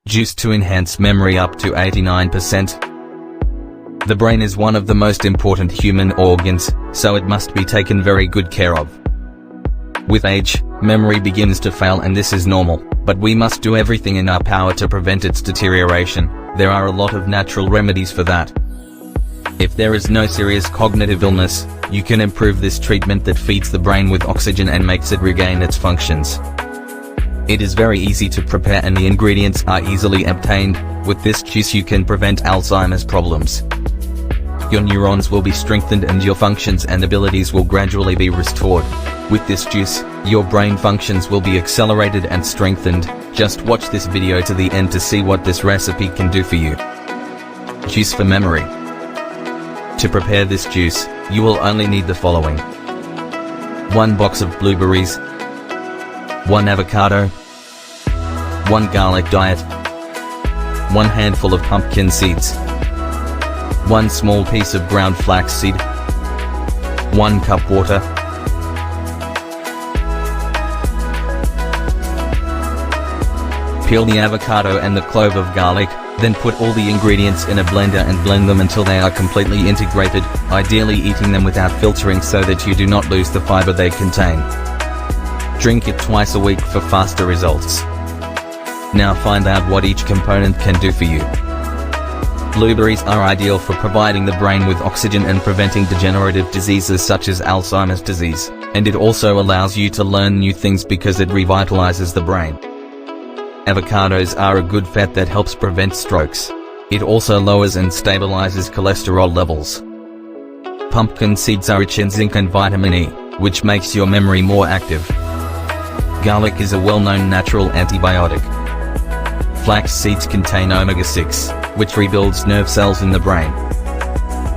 Juice to enhance memory up to 89%. The brain is one of the most important human organs, so it must be taken very good care of. With age, memory begins to fail, and this is normal, but we must do everything in our power to prevent its deterioration. There are a lot of natural remedies for that. If there is no serious cognitive illness, you can improve this treatment that feeds the brain with oxygen and makes it regain its functions. It is very easy to prepare and the ingredients are easily obtained. With this juice you can prevent Alzheimer's problems. Your neurons will be strengthened and your functions and abilities will gradually be restored. With this juice, your brain functions will be accelerated and strengthened. Just watch this video to the end to see what this recipe can do for you. Juice for memory. To prepare this juice, you will only need the following: 1 box of blueberries, 1 avocado, 1 garlic diet, 1 handful of pumpkin seeds, 1 small piece of ground flaxseed, 1 cup water, peel the avocado and the clove of garlic, then put all the ingredients in a blender and blend them until they are completely integrated, ideally eating them without filtering so that you do not lose the fiber they contain. Drink it twice a week for faster results. Now find out what each component can do for you. Blueberries are ideal for providing the brain with oxygen and preventing degenerative diseases such as Alzheimer's disease, and it also allows you to learn new things because it revitalizes the brain. Avocados are a good fat that helps prevent strokes. It also lowers and stabilizes cholesterol levels. Pumpkin seeds are rich in zinc and vitamin E, which makes your memory more active. Garlic is a well-known natural antibiotic. Flax seeds contain omega-6, which rebuilds nerve cells in the brain.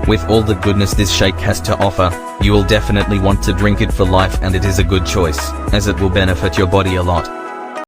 With all the goodness this shake has to offer, you will definitely want to drink it for life, and it is a good choice, as it will benefit your body a lot.